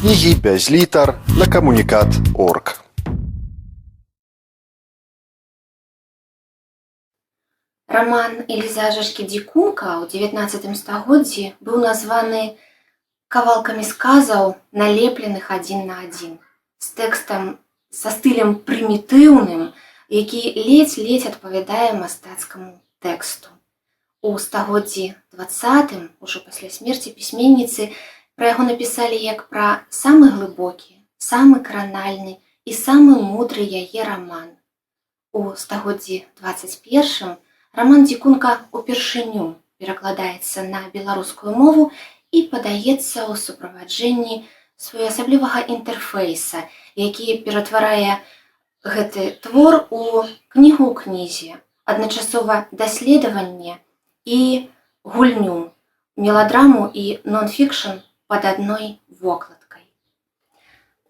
Кнігі без літар на камунікат.орг. Роман Эліза Жашкі-Дзікунка ў 19 стагоддзі быў названы кавалкамі сказаў, налепленых адзін на адзін, з тэкстам са стылем прымітыўным, які ледзь-ледзь адпавядае мастацкаму тэксту. У стагоддзі 20, ужо пасля смерці пісьменніцы, пра яго напісалі як пра самы глыбокі, самы кранальны і самы мудры яе раман. У стагоддзі 21 роман Дзікунка упершыню перакладаецца на беларускую мову і падаецца ў суправаджэнні своеасаблівага інтэрфейса, які ператварае гэты твор у кнігу ў кнізе, адначасова даследаванне і гульню, меладраму і нон-фікшн пад адной вокладкай.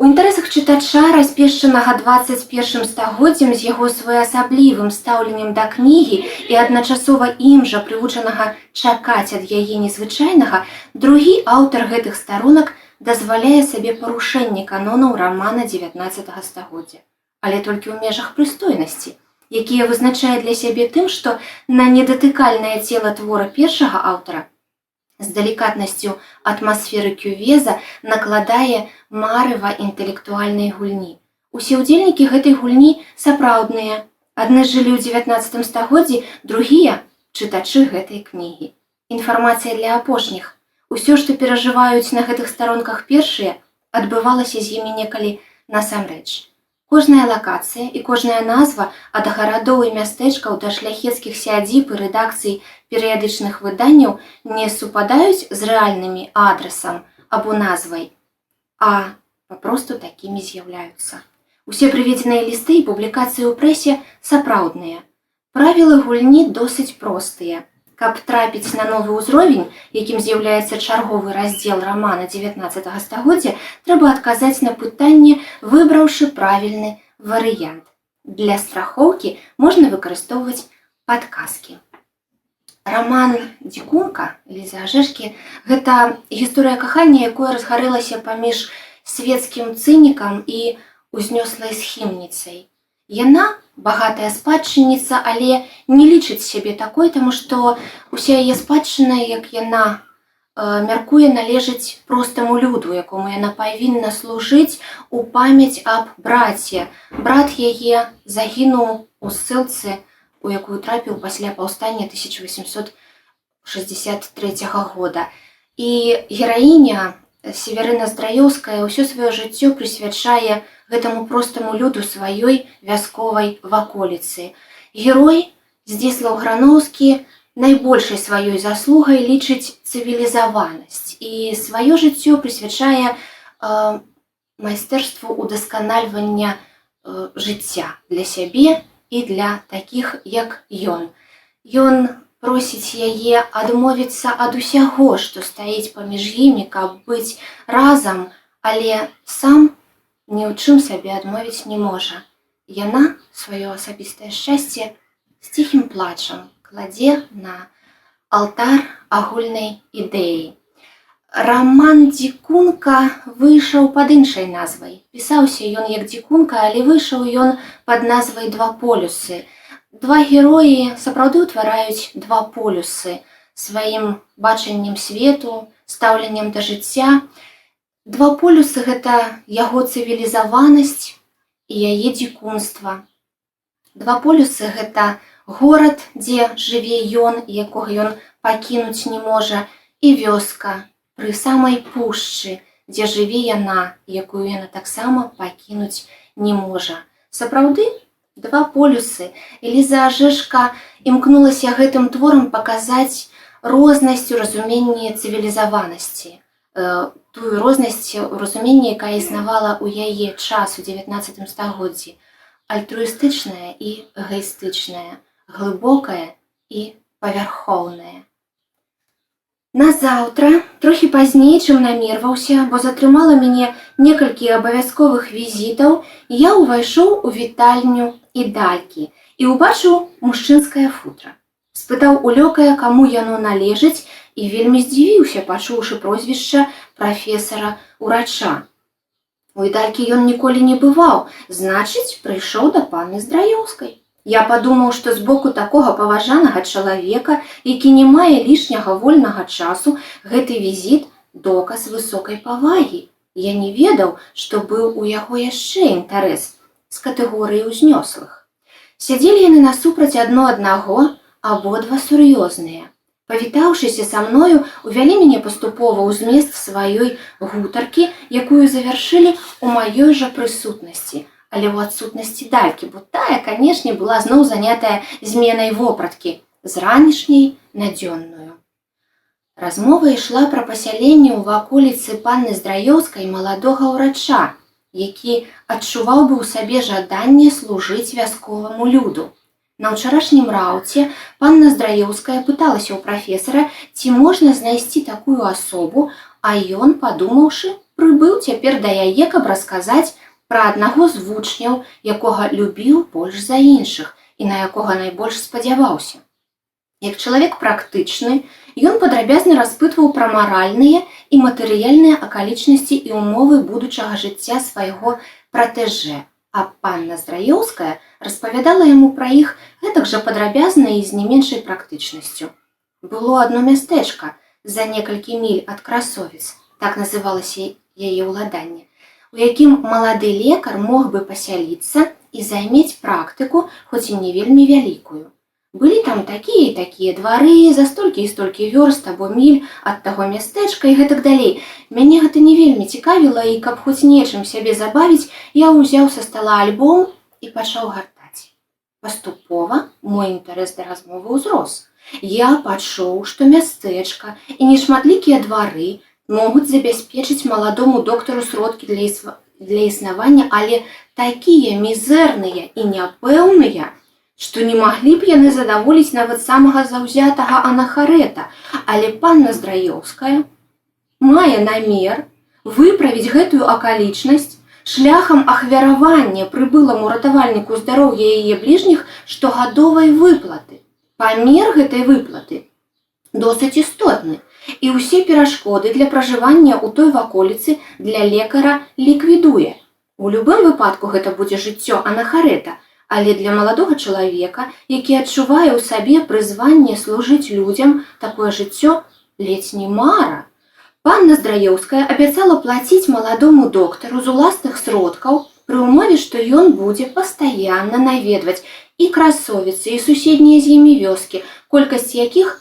У інтарэсах чытача, распешчанага 21 стагоддзем з яго своеасаблівым стаўленнем да кнігі і адначасова ім жа прывучанага чакаць ад яе незвычайнага, другі аўтар гэтых старонак дазваляе сабе парушэнне канонаў рамана 19 стагоддзя, але толькі ў межах прыстойнасці, якія вызначае для сябе тым, што на недатыкальнае цела твора першага аўтара з далікатнасцю атмасферы кювеза накладае марыва інтэлектуальнай гульні. Усе ўдзельнікі гэтай гульні сапраўдныя. Адны жылі ў 19 стагоддзі, другія – чытачы гэтай кнігі. Інфармацыя для апошніх. Усё, што перажываюць на гэтых старонках першыя, адбывалася з імі некалі насамрэч. Кожная лакацыя і кожная назва ад гарадоў і мястэчкаў да шляхецкіх сядзіб і рэдакцый перыядычных выданняў не супадаюць з рэальнымі адрасам або назвай, а папросту такімі з'яўляюцца. Усе прыведзеныя лісты і публікацыі ў прэсе сапраўдныя. Правілы гульні досыць простыя. Каб трапіць на новы ўзровень, якім з'яўляецца чарговы раздзел рамана 19 стагоддзя, трэба адказаць на пытанне, выбраўшы правільны варыянт. Для страхоўкі можна выкарыстоўваць падказкі. Роман Дзікунка Эліза Жашкі – гэта гісторыя кахання, якое разгарэлася паміж свецкім цынікам і узнёслай схімніцай. Яна багатая спадчынніца, але не лічыць сябе такой, таму што ўся яе спадчына, як яна мяркуе, належыць простаму люду, якому яна павінна служыць у памяць аб браце. Брат яе загінуў у ссылцы, у якую трапіў пасля паўстання 1863 года. І гераіня Северына Здраёўская ўсё сваё жыццё прысвячае гэтаму простаму люду сваёй вясковай ваколіцы. Герой Здзіслаў Грановскі найбольшай сваёй заслугай лічыць цывілізаванасць і сваё жыццё прысвячае майстэрству удасканальвання жыцця для сябе і для такіх, як ён. Ён просіць яе адмовіцца ад усяго, што стаіць паміж імі, каб быць разам, але сам ні ў чым сабе адмовіць не можа. Яна сваё асабістае шчасце з ціхім плачам кладзе на алтар агульнай ідэі. Роман Дзікунка выйшаў пад іншай назвай. Пісаўся ён як Дзікунка, але выйшаў ён пад назвай «Два полюсы». Два героі сапраўды ўтвараюць два полюсы сваім бачаннем свету, стаўленнем да жыцця. Два полюсы – гэта яго цывілізаванасць і яе дзікунства. Два полюсы – гэта горад, дзе жыве ён, якога ён пакінуць не можа, і вёска пры самай пушчы, дзе жыве яна, якую яна таксама пакінуць не можа. Сапраўды, два полюсы. Эліза Жашка імкнулася гэтым творам паказаць рознасць у разуменні цывілізаванасці. Тую рознасць у разуменні, якая існавала ў яе час у 19 стагоддзі. Альтруістычная і эгаістычная, глыбокая і павярхоўная. Назаўтра, трохі пазней, чым намерваўся, бо затрымала мяне некалькі абавязковых візітаў, я ўвайшоў у вітальню ідалькі і ўбачыў мужчынскае футра. Спытаў у лёкая, каму яно належыць, і вельмі здзівіўся, пачуўшы прозвішча прафесара-урача. У Ідалькі ён ніколі не бываў, значыць, прыйшоў да панны Здраёўскай. Я падумаў, што з боку такога паважанага чалавека, які не мае лішняга вольнага часу, гэты візіт – доказ высокай павагі. Я не ведаў, што быў у яго яшчэ інтарэс з катэгорыі ўзнёслых. Сядзелі яны насупраць адно аднаго, абодва сур'ёзныя. Павітаўшыся са мною, увялі мяне паступова ў змест сваёй гутаркі, якую завяршылі ў маёй жа прысутнасці, але ў адсутнасці Далькі, бо тая, канешне, была зноў занятая зменай вопраткі з ранішняй на дзённую. Размова ішла пра пасяленне ў ваколіцы панны Здраёўскай маладога ўрача, які адчуваў бы ў сабе жаданне служыць вясковаму люду. На ўчарашнім раўце панна Здраёўская пыталася ў прафесара, ці можна знайсці такую асобу, а ён, падумаўшы, прыбыў цяпер да яе, каб расказаць пра аднаго з вучняў, якога любіў больш за іншых і на якога найбольш спадзяваўся. Як чалавек практычны, ён падрабязна распытваў пра маральныя і матэрыяльныя акалічнасці і ўмовы будучага жыцця свайго пратэжэ, а панна Здраёўская распавядала яму пра іх гэтак жа падрабязна і з не меншай практычнасцю. Было адно мястэчка за некалькі міль ад Красовіц, так называлася яе ўладанне, у якім малады лекар мог бы пасяліцца і займець практыку, хоць і не вельмі вялікую. Былі там такія і такія двары, за столькі і столькі вёрст або міль ад таго мястэчка і гэтак далей. Мяне гэта не вельмі цікавіла, і каб хоць нечым сябе забавіць, я ўзяў са стала альбом і пачаў гартаць. Паступова мой інтарэс да размовы ўзрос. Я пачуў, што мястэчка і нешматлікія двары могуць забяспечыць маладому доктару сродкі для існавання, але такія мізэрныя і няпэўныя, што не маглі б яны задаволіць нават самага заўзятага анахарэта, але панна Здраёўская мае намер выправіць гэтую акалічнасць шляхам ахвяравання прыбыламу ратавальніку здароўя яе бліжніх штогадовай выплаты. Памер гэтай выплаты досыць істотны, і ўсе перашкоды для пражывання ў той ваколіцы для лекара ліквідуе. У любым выпадку гэта будзе жыццё анахарэта, але для маладога чалавека, які адчувае ў сабе прызванне служыць людзям, такое жыццё ледзь не мара. Панна Здраёўская абяцала плаціць маладому доктару з уласных сродкаў пры ўмове, што ён будзе пастаянна наведваць і Красовіцы, і суседнія з імі вёскі, колькасць якіх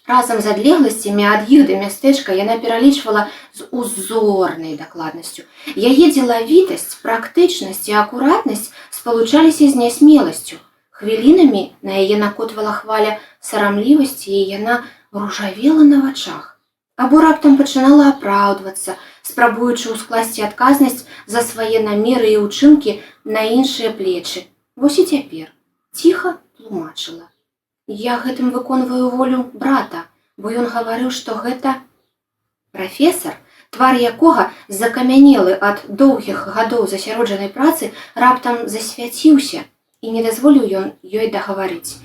разам з адлегласцямі ад іх да мястэчка яна пералічвала з узорнай дакладнасцю. Яе дзелавітасць, практычнасць і акуратнасць спалучаліся з нясмеласцю. Хвілінамі на яе накотвала хваля сарамлівасці, і яна ружавела на вачах. Або раптам пачынала апраўдвацца, спрабуючы ўскласці адказнасць за свае намеры і ўчынкі на іншыя плечы. Вось і цяпер ціха тлумачыла. Я гэтым выконваю волю брата, бо ён гаварыў, што гэта прафесар, твар якога, закамянелы ад доўгіх гадоў засяроджанай працы, раптам засвяціўся, і не дазволіў ён ёй дагаварыць.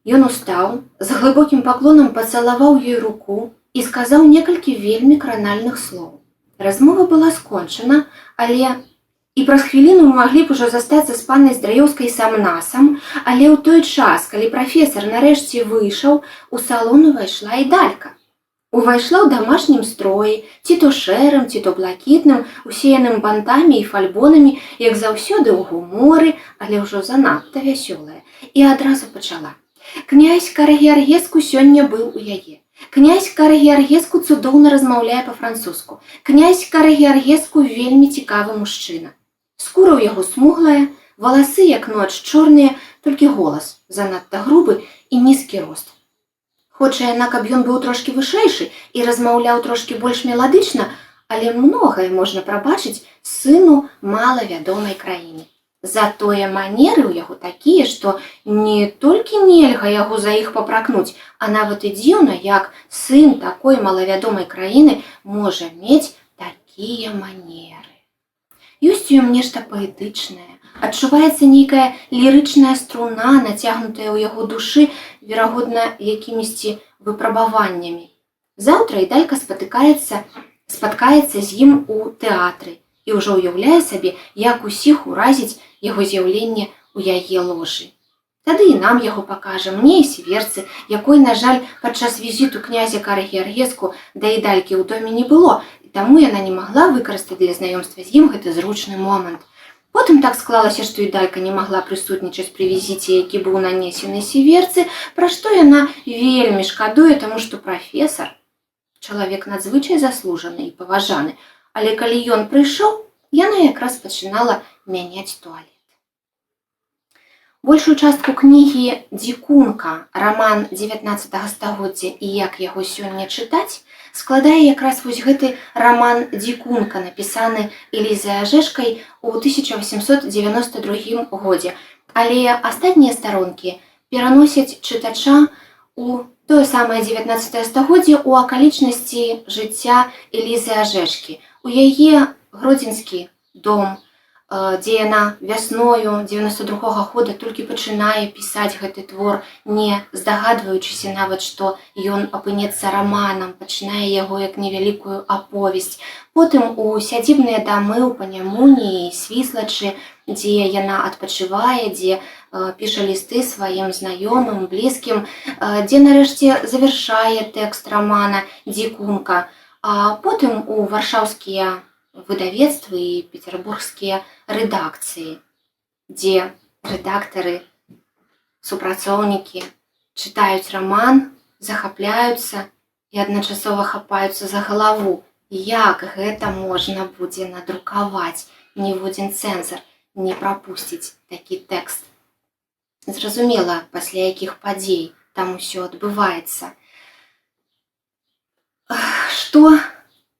Ён устаў, з глыбокім паклонам пацалаваў ёй руку і сказаў некалькі вельмі кранальных слоў. Размова была скончана, але і праз хвіліну мы маглі б ужо застацца з паннай Здраёўскай сам-насам, але ў той час, калі прафесар нарэшце выйшаў, у салон увайшла і Далька. Увайшла ў дамашнім строі, ці то шэрым, ці то блакітным, усеяным бантамі і фальбонамі, як заўсёды ў гуморы, але ўжо занадта вясёлая, і адразу пачала. Князь Карагеаргеску сёння быў у яе. Князь Карагеаргеску цудоўна размаўляе па-французску. Князь Карагеаргеску вельмі цікавы мужчына. Скура ў яго смуглая, валасы як ноч чорныя, толькі голас занадта грубы і нізкі рост. Хоча яна, каб ён быў трошкі вышэйшы і размаўляў трошкі больш меладычна, але многае можна прабачыць сыну малавядомай краіны. Затое манеры ў яго такія, што не толькі нельга яго за іх папракнуць, а нават і дзіўна, як сын такой малавядомай краіны можа мець такія манеры. Ёсць у ім нешта паэтычнае, адчуваецца нейкая лірычная струна, нацягнутая ў яго душы, верагодна, якімісьці выпрабаваннямі. Заўтра Ідалька спаткаецца з ім у тэатры, і ўжо ўяўляе сабе, як усіх уразіць яго з'яўленне ў яе ложы. Тады і нам яго пакажа, мне і сіверцы, якой, на жаль, падчас візіту князя Кары Геаргеску да ідалькі ў доме не было, і таму яна не магла выкарыстаць для знаёмства з ім гэты зручны момант. Потым так склалася, што ідалька не магла прысутнічаць пры візіце, які быў нанесены сіверцы, пра што яна вельмі шкадуе, таму што прафесар чалавек надзвычай заслужаны і паважаны, але калі ён прыйшоў, яна якраз пачынала мяняць туалет. Большую частку кнігі «Дзікунка», раман 19 стагоддзя і як яго сёння чытаць, складае якраз вось гэты раман «Дзікунка», напісаны Элізай Ажэшкай у 1892 годзе. Але астатнія старонкі пераносяць чытача у тое самае 19 стагоддзе ў акалічнасці жыцця Элізы Ажэшкі. У яе гродзенскі дом, дзе яна вясною 92-го года толькі пачынае пісаць гэты твор, не здагадваючыся нават, што ён апынецца раманам, пачынае яго як невялікую аповесць. Потым у сядзібныя дамы ў Панямуні і Свіслачы, дзе яна адпачывае, дзе піша лісты сваім знаёмым, блізкім, дзе нарэшце завяршае тэкст рамана «Дзікунка», а потым у варшаўскія выдавецтвы і петербургскія рэдакцыі, дзе рэдактары, супрацоўнікі чытаюць раман, захапляюцца і адначасова хапаюцца за галаву. Як гэта можна будзе надрукаваць? Ніводзін цэнзар не прапусціць такі тэкст. Зразумела, пасля якіх падзей там усё адбываецца. Што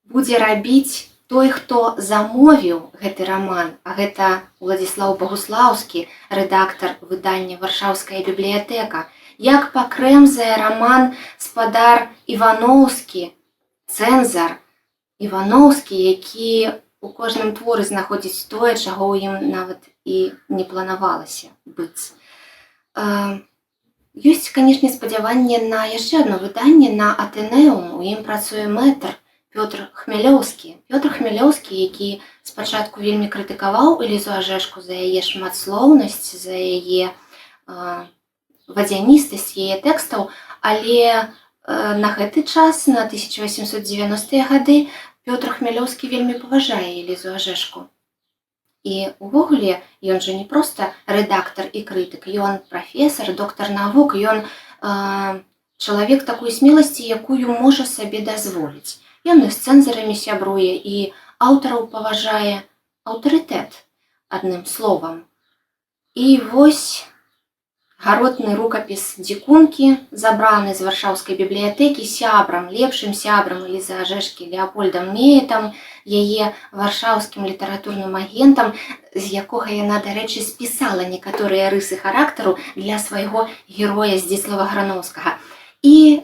будзе рабіць той, хто замовіў гэты раман, а гэта Уладзіслаў Багуслаўскі, рэдактар выдання «Варшаўская бібліятэка», як пакрэмзае раман спадар Іваноўскі, цэнзар Іваноўскі, які у кожным творы знаходзіць тое, чаго ў ім нават і не планавалася быць. Ёсць, канешне, спадзяванне на яшчэ адно выданне, на Атэнеум, у ім працуе мэтр Пётр Хмялёўскі. Пётр Хмялёўскі, які спачатку вельмі крытыкаваў Элізу Ажэшку за яе шматслоўнасць, за яе вадзяністасць яе тэкстаў, але на гэты час, на 1890-е гады, Пётр Хмялёўскі вельмі паважае Элізу Ажэшку. І увогуле, ён жа не проста рэдактар і крытык, ён прафесар, доктар навук, ён чалавек такой смеласці, якую можа сабе дазволіць. Ён і з цэнзарамі сябруе, і аўтараў паважае, аўтарытэт, адным словам. І вось гаротны рукапіс «Дзікункі», забраны з варшаўскай бібліятэкі сябрам, лепшым сябрам Элізы Ажэшкі Леапольдам Меетам, яе варшаўскім літаратурным агентам, з якога яна, дарэчы, спісала некаторыя рысы характару для свайго героя Здзіслава Грановскага. І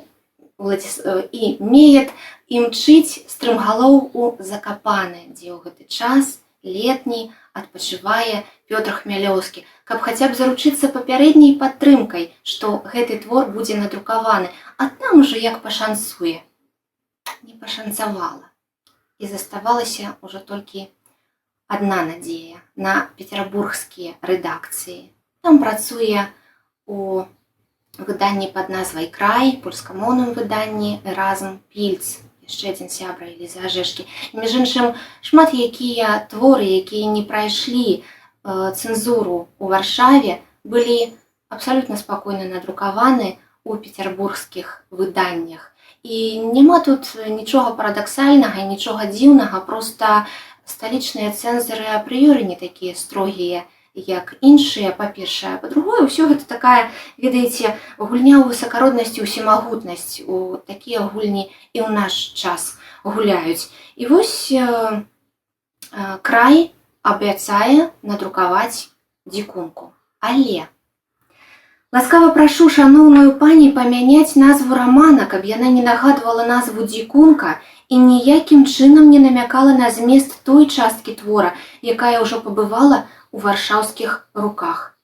Меет імчыць стрымгалоў у Закапаны, дзе ў гэты час летні адпачывае Пётр Хмялёўскі, каб хаця б заручыцца папярэдняй падтрымкай, што гэты твор будзе надрукаваны, а там ужо як пашанцуе. Не пашанцавала. І заставалася ўжо толькі адна надзея на петербургскія рэдакцыі. Там працуе у выданні пад назвай «Край», польскамоўным выданні «Эразм Пільц», яшчэ адзін сябра Элізы Ажэшкі. І, між іншым, шмат якія творы, якія не прайшлі цэнзуру ў Варшаве, былі абсалютна спакойна надрукаваны ў петербургскіх выданнях. І няма тут нічога парадаксальнага і нічога дзіўнага, проста сталічныя цэнзары апрыёры не такія строгія, як іншыя, па-першае, а па-другое, ўсё гэта такая, ведаеце, гульня ў высакароднасць, усімагутнасць, у такія гульні і ў наш час гуляюць. І вось «Край» абяцае надрукаваць «Дзікунку». Але ласкава прашу шаноўную пані памяняць назву рамана, каб яна не нагадвала назву «Дзікунка» і ніякім чынам не намякала на змест той часткі твора, якая ўжо пабывала у варшаўскіх руках.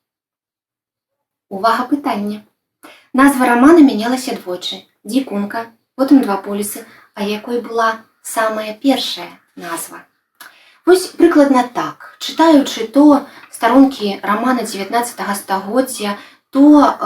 Увага, пытанне. Назва рамана мянялася двойчы. «Дзікунка», потым «Два полюсы», а якой была самая першая назва. Вось прыкладна так, чытаючы то старонкі рамана 19 стагоддзя, то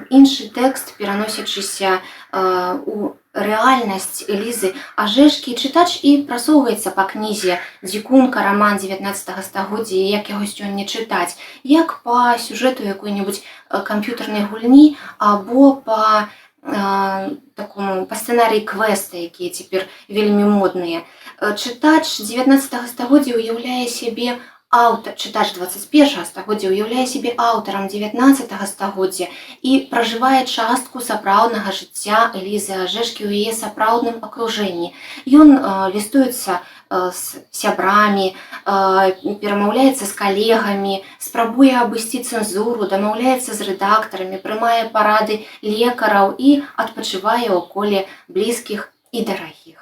іншы тэкст, пераносячыся у рэальнасць Элізы Ажэшкі, чытач і прасоўваецца па кнізе «Дзікунка», раман 19 стагоддзя, і як яго сёння чытаць, як па сюжэту якой-небудзь камп'ютарнай гульні або па сцэнарыі квеста, якія цяпер вельмі модныя. Чытач 19 стагоддзя ўяўляе сябе чытач 21 стагоддзя ўяўляе сябе аўтарам 19 стагоддзя і пражывае частку сапраўднага жыцця Элізы Ажэшкі ў яе сапраўдным акружэнні. Ён лістуецца з сябрамі, перамаўляецца з калегамі, спрабуе абысці цэнзуру, дамаўляецца з рэдактарамі, прымае парады лекараў і адпачывае ў коле блізкіх і дарагіх.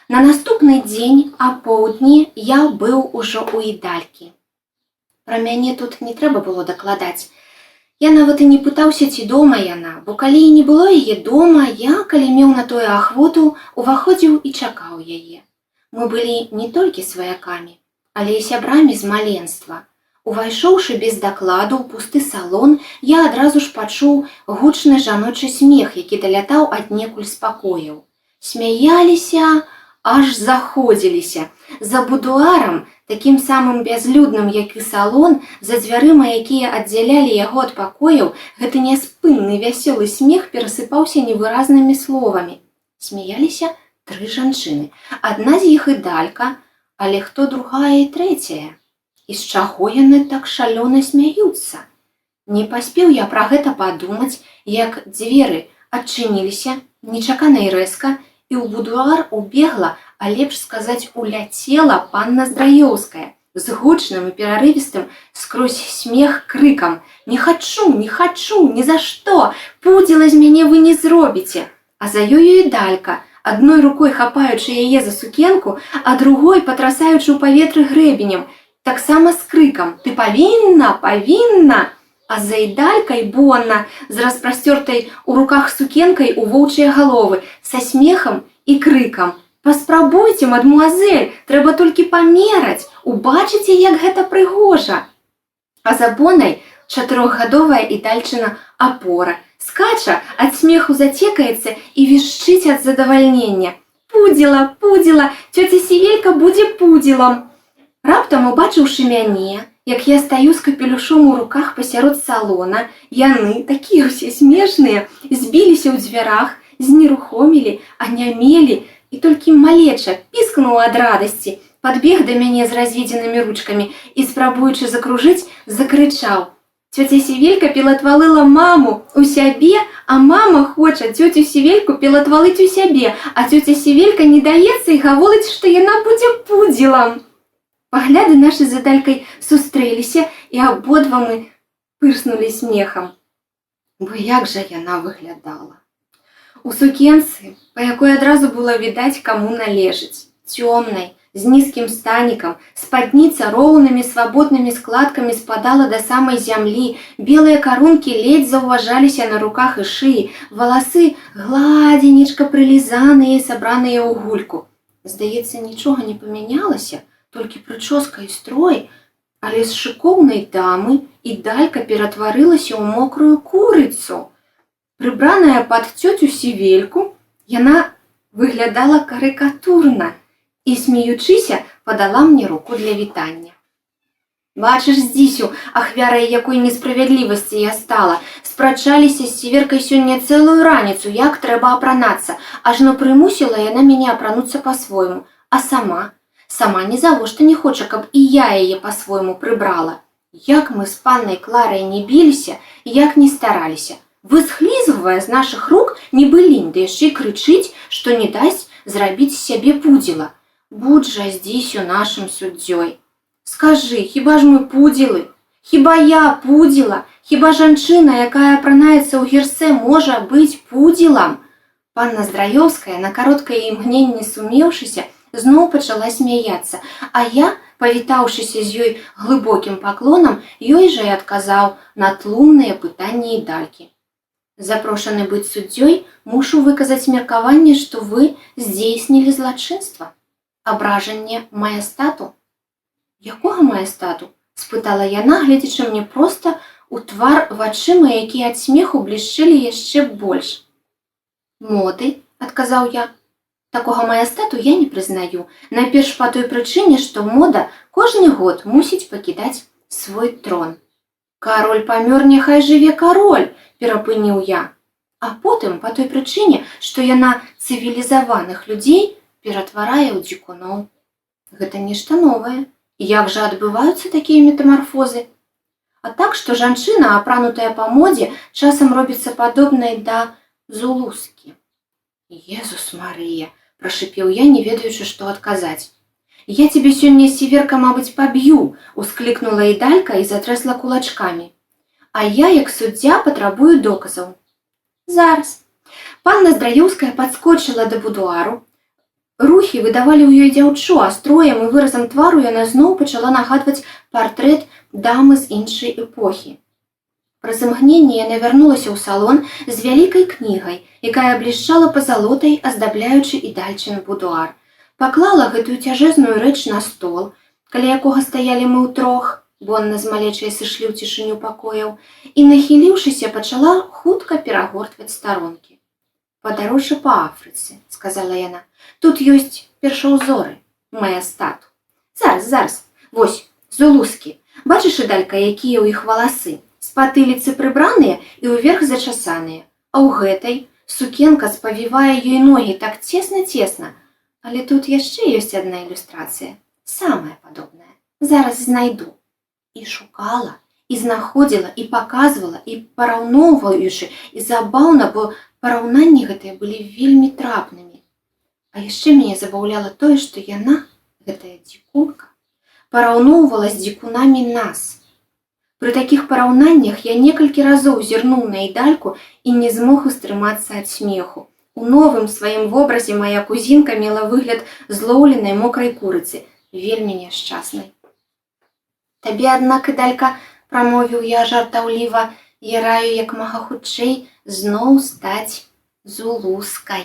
На наступны дзень апоўдні я быў ужо ў ідалькі. Пра мяне тут не трэба было дакладаць. Я нават і не пытаўся, ці дома яна, бо калі і не было яе дома, я, калі меў на тое ахвоту, уваходзіў і чакаў яе. Мы былі не толькі сваякамі, але і сябрамі з маленства. Увайшоўшы без дакладу ў пусты салон, я адразу ж пачуў гучны жаночы смех, які далятаў аднекуль з пакояў. Смяяліся, аж заходзіліся. За будуарам, такім самым бязлюдным, як і салон, за дзвярыма, якія аддзялялі яго ад пакояў, гэты няспынны вясёлы смех перасыпаўся невыразнымі словамі. Смяяліся 3 жанчыны. Адна з іх ідалька, але хто другая і трэцяя? І з чаго яны так шалёна смяюцца? Не паспеў я пра гэта падумаць, як дзверы адчыніліся нечакана і рэзка, і ў будуар убегла, а лепш сказаць, уляцела панна Здраёўская з гучным і перарывістым скрозь смех крыкам: «Не хачу, не хачу, ні за што! Пудзіла з мяне вы не зробіце!» А за ёю ідалька, адной рукой хапаючы яе за сукенку, а другой патрасаючы ў паветры грэбенем, таксама з крыкам: «Ты павінна, павінна!» А за ідалькай Бонна з распрасцёртай у руках сукенкай у воўчыя галовы, са смехам і крыкам: «Паспрабуйце, мадмуазель, трэба толькі памераць, убачыце, як гэта прыгожа!» А за Боннай 4гадовая ідальчына Апора. Скача, ад смеху зацекаецца і вішчыць ад задавальнення: «Пудзіла, пудзіла, цёця Сівелька будзе пудзілам!» Раптам, убачыўшы мяне, як я стаю з капелюшом у руках пасярод салона, яны, такія ўсе смешныя, збіліся ў дзвярах, знерухомілі, анямелі, і толькі малеча піскнуў ад радасці, падбег да мяне з разведзенымі ручкамі і, спрабуючы закружыць, закрычаў: «Цёця Сівелька пілатвалыла маму у сябе, а мама хоча цёцю Сівельку пілатвалыць у сябе, а цёця Сівелька не даецца і гаворыць, што яна будзе пудзілам!» Пагляды нашы з ідалькай сустрэліся, і абодва мы пырснулі смехам. Бо як жа яна выглядала! У сукенцы, па якой адразу было відаць, каму належыць, цёмнай, з нізкім станікам, спадніца роўнымі свабоднымі складкамі спадала да самай зямлі, белыя карункі ледзь заўважаліся на руках і шыі, валасы гладзенечка прылізаныя і сабраныя ў гульку. Здаецца, нічога не памянялася, толькі прычоска і строй, але з шыкоўнай дамы ідалька ператварылася ў мокрую курыцу. Прыбраная пад цёцю Сівельку, яна выглядала карыкатурна і, смеючыся, падала мне руку для вітання. «Бачыш, Здзісю, ахвярай якой несправядлівасці я стала. Спрачаліся з Сіверкай сёння цэлую раніцу, як трэба апранацца, ажно прымусіла яна мяне апрануцца па-свойму, а сама не завошта не хоча, каб і я яе па-свойму прыбрала. Як мы з паннай Кларай не біліся, як не стараліся. Высхлізгвае з нашых рук нібы лінь, да яшчэ і крычыць, што не дасць зрабіць з сябе пудзіла. Будь жа, Здзісю, нашым суддзёй. Скажы, хіба ж мы пудзілы? Хіба я пудзіла? Хіба жанчына, якая апранаецца ў гірсе, можа быць пудзілам?» Панна Здраёўская, на кароткае імгненне сумеўшыся, зноў пачала смяяцца, а я, павітаўшыся з ёй глыбокім паклонам, ёй жа і адказаў на тлумныя пытанні ідалькі. «Запрошаны быць суддзёй, мушу выказаць меркаванне, што вы здзейснілі злачынства. абражанне маестату? Якога маестату? Спытала яна, гледзячы мне проста у твар вачыма, якія ад смеху блішчэлі яшчэ больш. Моды, адказаў я. Такога маестату я не прызнаю. Найперш па той прычыне, што мода кожны год мусіць пакідаць свой трон. Кароль памёр, няхай жыве кароль, перапыніў я. А потым па той прычыне, што яна цывілізаваных людзей ператварае ў дзікуноў. Гэта нешта новае. Як жа адбываюцца такія метамарфозы? А так, што жанчына, апранутая па модзе, часам робіцца падобнай да зулускі. Езус Марыя, прашипеў я, не ведаючы, што адказаць. Я цябе сёння, сіверка, мабыць, паб'ю, усклікнула ідалька і затрэсла кулачкамі. А я, як суддзя, патрабую доказаў. Зараз. Панна Здраюўская падскочыла да будуару. Рухі выдавалі ў ёй дзяўчо, а строем і выразам твару яна зноў пачала нагадваць партрэт дамы з іншай эпохі. Праз імгненне яна вярнулася ў салон з вялікай кнігай, якая блішчала пазалотай, аздабляючы ідальчын будуар. Паклала гэтую цяжэзную рэч на стол, каля якога стаялі мы ўтрох, Бонна з малечай сышлі ў цішыню пакояў, і, нахіліўшыся, пачала хутка перагортваць старонкі. «Падарожжа па Афрыцы», — сказала яна. «Тут ёсць першаўзоры, маестату. Зараз. Вось, зулускі. Бачыш, ідалька, якія ў іх валасы? З патыліцы прыбраныя і ўверх зачасаныя. А ў гэтай сукенка спавівае ёй ногі так цесна-цесна. Але тут яшчэ ёсць адна ілюстрацыя, самая падобная. Зараз знайду». І шукала, і знаходзіла, і паказвала, і параўноўваючы, і забаўна, бо параўнанні гэтыя былі вельмі трапнымі. А яшчэ мяне забаўляла тое, што яна, гэтая дзікунка, параўноўвала з дзікунамі нас. Пры такіх параўнаннях я некалькі разоў зірнуў на ідальку і не змог устрымацца ад смеху. У новым сваім вобразе мая кузінка мела выгляд злоўленай мокрай курыцы, вельмі няшчаснай. «Табе, аднак, ідалька, — прамовіў я жартаўліва, — я раю як мага хутчэй зноў стаць зулускай».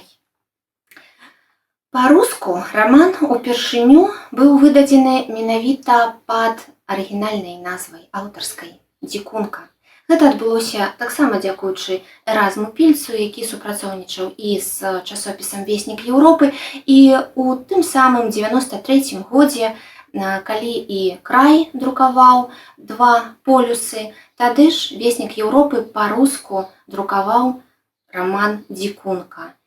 Па-руску раман упершыню быў выдадзены менавіта пад арыгінальнай назвай аўтарскай «Дзікунка». Гэта адбылося таксама дзякуючы Эразму Пільцу, які супрацоўнічаў і з часопісам «Веснік Еўропы», і ў тым самым 93-м годзе, калі і край друкаваў два полюсы, тады ж «Веснік Еўропы» па-руску друкаваў раман «Дзікунка».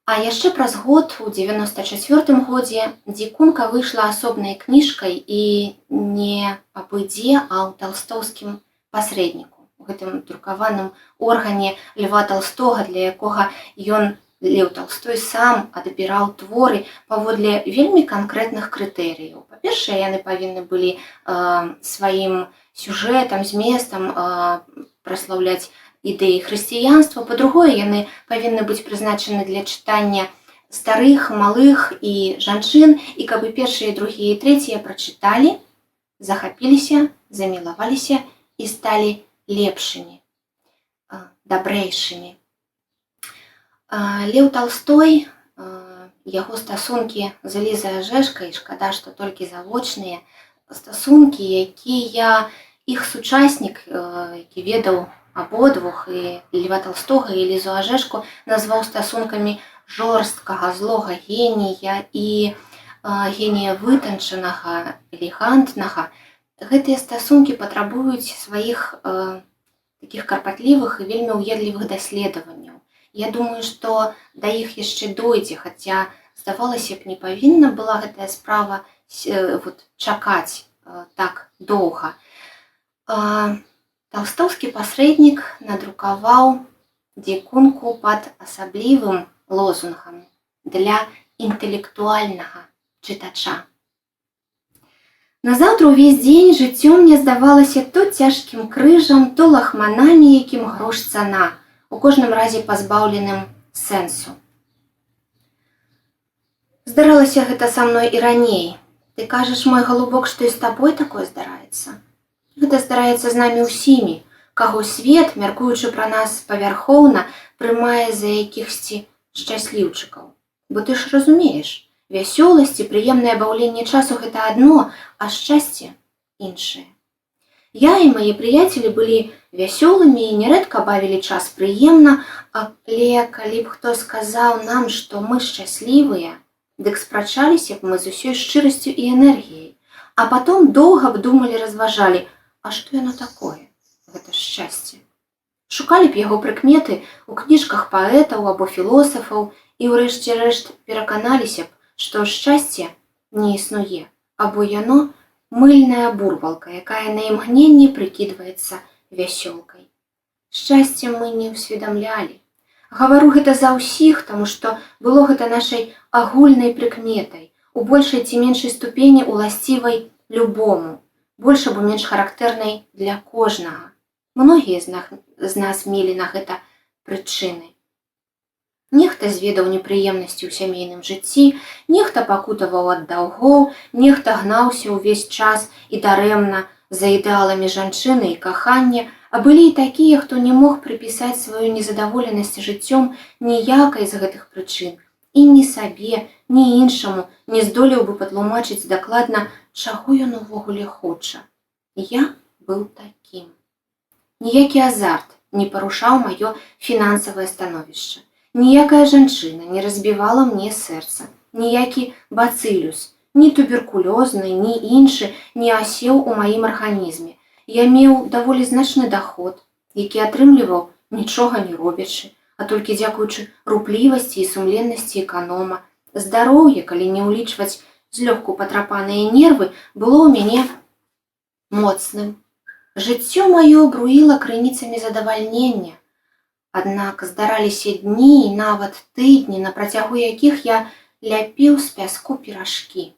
А яшчэ праз год, у 94-м годзе, «Дзікунка» выйшла асобнай кніжкай і не па быдзе, а ў талстоўскім пасрэдніку, у гэтым друкаваным органе Льва Толстога, для якога ён, Леў Толстой, сам адбіраў творы паводле вельмі канкрэтных крытэрыяў. Па-першае, яны павінны былі сваім сюжэтам, зместам праслаўляць ідэі хрысціянства. Па-другое, яны павінны быць прызначаны для чытання старых, малых і жанчын, і каб і першыя, і другія, і трэція прачыталі, захапіліся, замілаваліся і сталі лепшымі, дабрэйшымі. Леў Толстой, яго стасункі з Элізай Ажэшкай, шкада, што толькі завочныя, стасункі, якія іх сучаснік, які ведаў абодвух, і Льва Толстога, і Элізу Ажэшку, назваў стасункамі жорсткага, злога генія і генія вытанчанага, элегантнага. Гэтыя стасункі патрабуюць сваіх такіх карпатлівых і вельмі ўедлівых даследаванняў. Я думаю, што да іх яшчэ дойдзе, хаця, здавалася б, не павінна была гэтая справа чакаць так доўга. Талстоўскі пасрэднік надрукаваў «Дзікунку» пад асаблівым лозунгам для інтэлектуальнага чытача. Назаўтра ўвесь дзень жыццё мне здавалася то цяжкім крыжам, то лахманамі, якім грош цана, у кожным разе пазбаўленым сэнсу. Здаралася гэта са мной і раней. Ты кажаш, мой галубок, што і з табой такое здараецца? Гэта здараецца з намі ўсімі, каго свет, мяркуючы пра нас павярхоўна, прымае за якіхсьці шчасліўчыкаў. Бо ты ж разумееш, Вясёласць і прыемнае баўленне часу – гэта адно, а шчасце – іншае. Я і мае прыяцелі былі вясёлымі і нярэдка бавілі час прыемна, але калі б хто сказаў нам, што мы шчаслівыя, дык спрачаліся б мы з усёй шчырасцю і энергіяй, а потом доўга б думалі, разважалі, а што яно такое, гэта шчасце. Шукалі б яго прыкметы ў кніжках паэтаў або філосафаў і ўрэшце рэшт пераканаліся б, што шчасце не існуе, або яно мыльная бурвалка, якая на імгненне прыкідваецца вясёлкай. Шчасце мы не ўсведамлялі. Гавару гэта за ўсіх, таму што было гэта нашай агульнай прыкметай, у большай ці меншай ступені уласцівай любому, больш або менш характэрнай для кожнага. Многія з нас мелі на гэта прычыны. Нехта зведаў непрыемнасці ў сямейным жыцці, нехта пакутаваў ад даўгоў, нехта гнаўся ўвесь час і дарэмна за ідэаламі жанчыны і кахання, а былі і такія, хто не мог прыпісаць сваю незадаволенасць жыццём ніякай з гэтых прычын, і ні сабе, ні іншаму не здолеў бы патлумачыць дакладна, чаго ён увогуле хоча. Я быў такім. Ніякі азарт не парушаў маё фінансавае становішча. Ніякая жанчына не разбівала мне сэрца, ніякі бацылюс, ні туберкулёзны, ні іншы не асеў у маім арганізме. Я меў даволі значны даход, які атрымліваў нічога не робячы, а толькі дзякуючы руплівасці і сумленнасці эканома. Здароўе, калі не ўлічваць злёгку патрапаныя нервы, было ў мяне моцным. Жыццё маё бруіла крыніцамі задавальнення. Аднак здараліся дні і нават тыдні, на працягу якіх я ляпіў з пяску піражкі,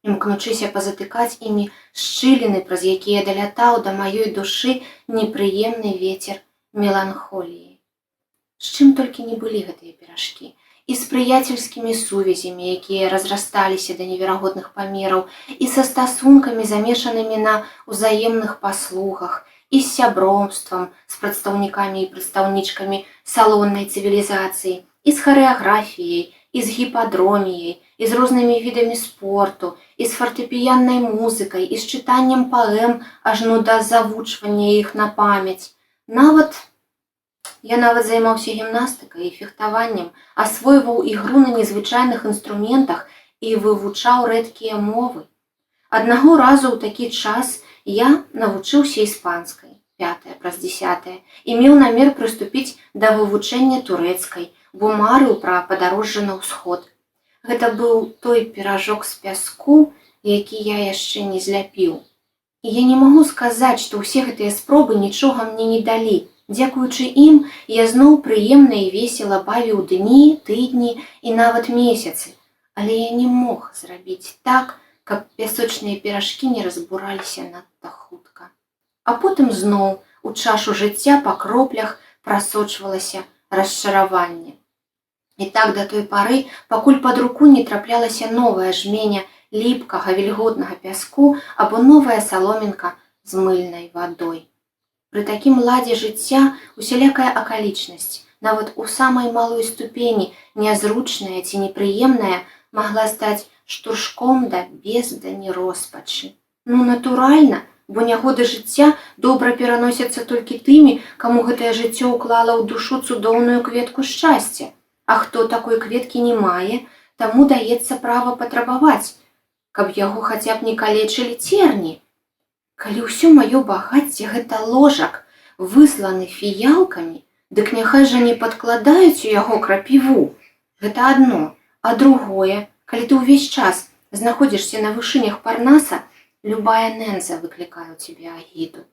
імкнучыся пазатыкаць імі шчыліны, праз якія далятаў да маёй душы непрыемны вецер меланхоліі. З чым толькі не былі гэтыя піражкі. І з прыяцельскімі сувязямі, якія разрасталіся да неверагодных памераў, і са стасункамі, замешанымі на ўзаемных паслугах, і з сяброўствам з прадстаўнікамі і прадстаўнічкамі салоннай цывілізацыі, і з харэаграфіяй, і з гіпадроміяй, і з рознымі відамі спорту, і з фартэпіяннай музыкай, і з чытаннем паэм ажно да завучвання іх на памяць. Я нават займаўся гімнастыкай і фехтаваннем, асвойваў ігру на незвычайных інструментах і вывучаў рэдкія мовы. Аднаго разу ў такі час я навучыўся іспанскай, 5/10, і меў намер прыступіць да вывучэння турэцкай, бо марыў пра падарожжа на ўсход. Гэта быў той піражок з пяску, які я яшчэ не зляпіў. І я не магу сказаць, што ўсе гэтыя спробы нічога мне не далі. Дзякуючы ім я зноў прыемна і весела бавіў дні, тыдні і нават месяцы, але я не мог зрабіць так, каб пясочныя піражкі не разбураліся надта хутка. А потым зноў у чашу жыцця па кроплях прасочвалася расчараванне. І так да той пары, пакуль пад руку не траплялася новая жменя ліпкага вільготнага пяску або новая саломінка з мыльнай вадой. Пры такім ладзе жыцця усялякая акалічнасць, нават у самай малой ступені нязручная ці непрыемная, магла стаць штуршком да бездані роспачы. Натуральна, бо нягоды жыцця добра пераносяцца толькі тымі, каму гэтае жыццё ўклала ў душу цудоўную кветку шчасця. А хто такой кветкі не мае, таму даецца права патрабаваць, каб яго хаця б не калечылі церні. Калі ўсё маё багацце гэта ложак, высланы фіялкамі, дык няхай жа не падкладаюць у яго крапіву. Гэта адно, а другое, калі ты ўвесь час знаходзішся на вышынях Парнаса, любая нэнза выклікае ў цябе агіду.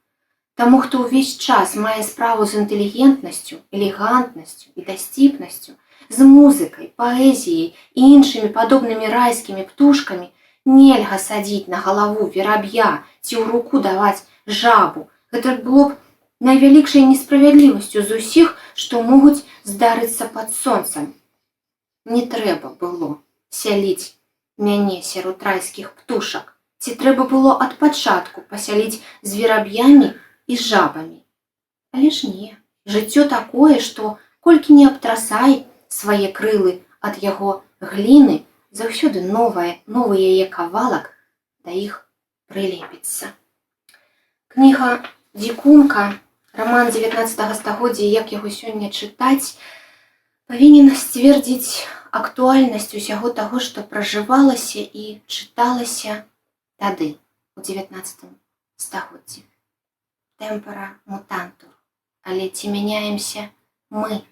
Таму, хто ўвесь час мае справу з інтэлігентнасцю, элегантнасцю і дасціпнасцю, з музыкай, паэзіяй і іншымі падобнымі райскімі птушкамі, нельга садзіць на галаву вераб'я ці ў руку даваць жабу. Гэта было б найвялікшай несправядлівасцю з усіх, што могуць здарыцца пад сонцам. Не трэба было сяліць мяне сярод райскіх птушак, ці трэба было ад пачатку пасяліць з вераб'ямі і жабамі. Але ж не, жыццё такое, што колькі не абтрасай свае крылы ад яго гліны, заўсёды новы яе кавалак да іх прылепіцца. Кніга «Дзікунка», раман 19 стагоддзя, як яго сёння чытаць, павінен сцвердзіць актуальнасць усяго таго, што пражывалася і чыталася тады, у 19 стагоддзі. Тэмпора мутантур. Але ці мяняемся мы?